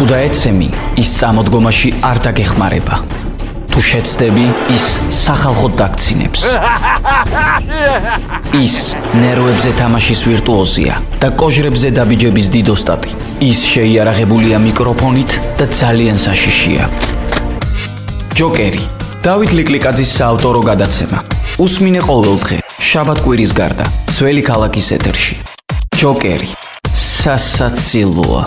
თუ დაეცემი, ის წამოდგომაში არ დაგეხმარება. თუ შეცდები, ის სახალხოდ დაგცინებს. ის ნერვებზე თამაშის ვირტუოზია და კოჟრებზე დაბიჯების დიდოსტატი. ის შეიარაღებულია მიკროფონით და ძალიან საშიშია. ჯოკერი, დავით ლიკლიკაძის საავტორო გადაცემა. უსმინე ყოველდღე, შაბათ-კვირის გარდა, ძველი ქალაქის ეთერში. ჯოკერი, სასაცილოა.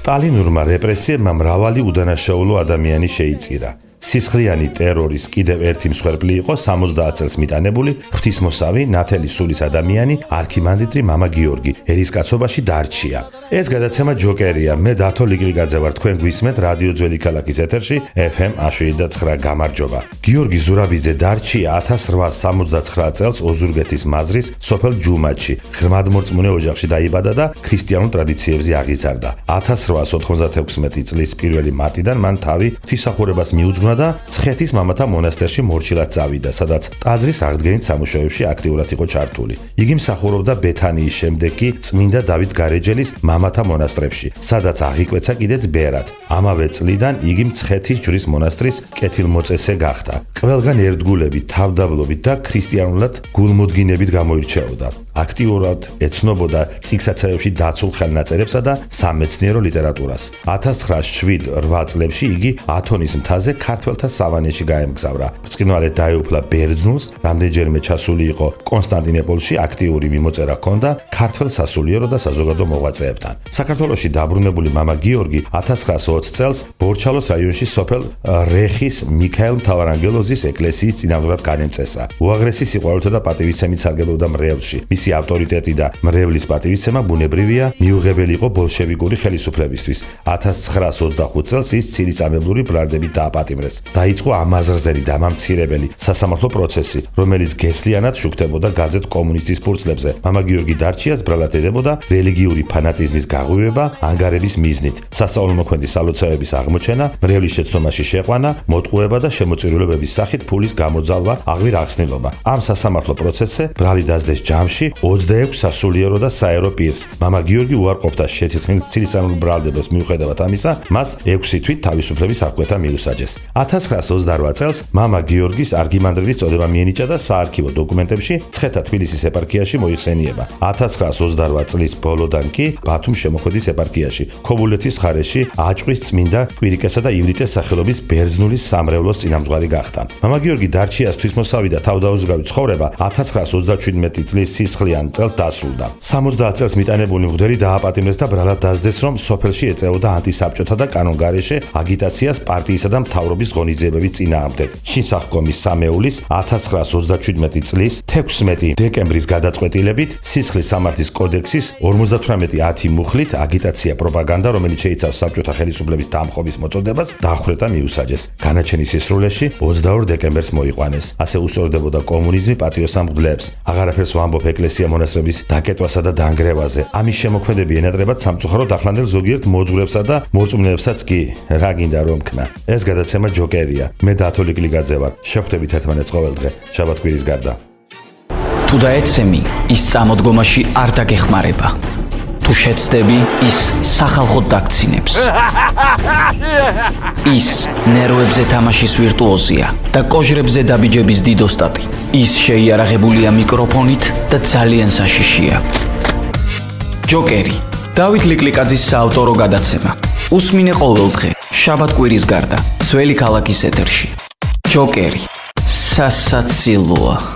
სტალინურმა რეპრესიებმა მრავალი უდანაშაულო ადამიანი შეიწირა. სისხლიანი ტერორის კიდევ ერთი მსხვერპლი იყო 70 წელს მიტანებული ღვთისმოსავი ნათელი სულის ადამიანი არქიმანდრიტი მამა გიორგი ერისკაცობაში დარჩია. ეს გადაცემა ჯოკერია. მე დათო ლიკლიკაძე ვარ, თქვენ გვისმენთ რადიო ძველი ქალაქის ეთერში FM 107.9 გამარჯობა. გიორგი ზურაბიძე დარჩია 1879 წელს ოზურგეთის მაზრის სოფელ ჯუმათში. ღრმადმორწმუნე ოჯახში დაიბადა და ქრისტიანულ ტრადიციებზე აღიზარდა. 1896 წლის 1 მარტიდან მან თავი ღვთისმსახურებას მიუძღვნა და ცხეთის მამათა მონასტერში მორჩილად წავიდა, სადაც ტაძრის აღდგენით სამუშაოებში აქტიურად იყო ჩართული. იგი მსახურობდა ბეთანიის შემდეგ კი წმინდა დავით გარეჯელის მამათა მონასტრებში, სადაც აღიკვეცა კიდეც ბერად. ამავე წლიდან იგი მცხეთის ჯვრის მონასტრის კეთილმოწესე გახდა. ყველგან ერთგულებით, თავდაბლობით და ქრისტიანულად გულმოდგინებით გამოირჩეოდა. აქტიურად ეცნობოდა წიგნსაცავებში დაცულ ხელნაწერებსა და სამეცნიერო ლიტერატურას. 1907-8 წლებში იგი ათონის მთაზე ქართველთა სავანეში გაემგზავრა. ბრწყინვალედ დაეუფლა ბერძნულს, რამდენჯერმე ჩასული იყო კონსტანტინოპოლში, აქტიური მიმოწერა ჰქონდა ქართველ სასულიერო და საზოგადო მოღვაწეებთან. საქართველოში დაბრუნებული მამა გიორგი 1920 წელს ბორჩალოს რაიონში სოფელ რეხის მიქაელ მთავარანგელოზის ეკლესიის წინამძღვრად განემწესა. უაღრესი სიყვარულითა და პატივისცემით სარგებლობდა მრევლში. მისი ავტორიტეტი და მრევლის პატივისცემა ბუნებრივია, მიუღებელი იყო ბოლშევიკური ხელისუფლებისთვის. 1925 წელს ის ცილიწამებლური ბრალდებით დააპატიმრეს. დაიწყო ამაზრზელი დამამცირებელი სასამართლო პროცესი, რომელიც გესლიანად შუქდებოდა გაზეთ კომუნისტის ფურცლებზე. მამა გიორგი დარჩიას ბრალად ედებოდა რელიგიური ფანატიზმის გაღვივება ანგარების მიზნით, სასწაულმოქმედი სალოცავების აღმოჩენა, მრევლის შეცდომაში შეყვანა, მოტყუება და შემოწირულობების სახით ფულის გამოძალვა, აღვირ ახსნილობა. ამ სასამართლო პროცესზე ბრალი დასდეს ჯამში 26 სასულიერო და საერო პირს. მამა გიორგი უარყოფდა შეთითქმულ ცილისწამებულ ბრალდებებს. მიუხედავად ამისა, მას 6 თვით თავისუფლების აღკვეთა მიუსაჯეს. 1928 წელს მამა გიორგის არქიმანდრიტის წოდება მიენიჭა და საარქივო დოკუმენტებში ცხეთა თბილისის ეპარქიაში მოიხსენიება. 1928 წლის ბოლოდან კი ბათუმ შემოქმედის ეპარქიაში, ქობულეთის მხარეში აჭყვის წმინდა კვირიკესა და ივრიტეს სახელობის ბერძნული სამრევლოს წინამძღვარი გახდა. მამა გიორგი დარჩიას ღვთისმოსავი და თავდაუზგავი ცხოვრება 1937 წლის სისხლიან წელს დასრულდა. 70 წელს მიტანებული მღვდელი დააპატიმრეს და ბრალად დასდეს, რომ სოფელში ეწეოდა ანტისაბჭოთა და კანონგარეშე აგიტაციას პარტიისა და მთავრობის ღონისძიებების წინააღმდეგ. შინსახკომის სამეულის 1937 წლის 16 დეკემბრის გადაწყვეტილებით სისხლის სამართლის კოდექსის 58-10 მუხლით აგიტაცია პროპაგანდა, რომელიც შეიცავს საბჭოთა ხელისუფლების დამხობის მოწოდებას, დაახვრეტა მიუსაჯეს. განაჩენის სისრულეში 22 დეკემბერს მოიყვანეს. ასე უსწორდებოდა კომუნიზმი პატიოსან მღვდლებს. აღარაფერს ვამბობ ეკლესია მონასტრების დაკეტვასა და დანგრევაზე. ამის შემოქმედები ენატრებათ სამწუხაროდ ახლანდელ ზოგიერთ მოძღვრებსა და მორწმუნეებსაც კი რა გინდა რომ ქნა. ეს გადაცემა ჯოკერია. მე დათო ლიკლიკაძე ვარ. შევხვდებით ერთმანეთს ყოველდღე, შაბათ-კვირის გარდა. თუ დაეცემი, ის წამოდგომაში არ დაგეხმარება. თუ შეცდები, ის სახალხოდ დაგცინებს. ის ნერვებზე თამაშის ვირტუოზია და კოჟრებზე დაბიჯების დიდოსტატი. ის შეიარაღებულია მიკროფონით და ძალიან საშიშია. ჯოკერი, დავით ლიკლიკაძის საავტორო გადაცემა. უსმინე ყოველდღე, შაბათ-კვირის გარდა, ძველი ქალაქის ეთერში. ჯოკერი, სასაცილოა.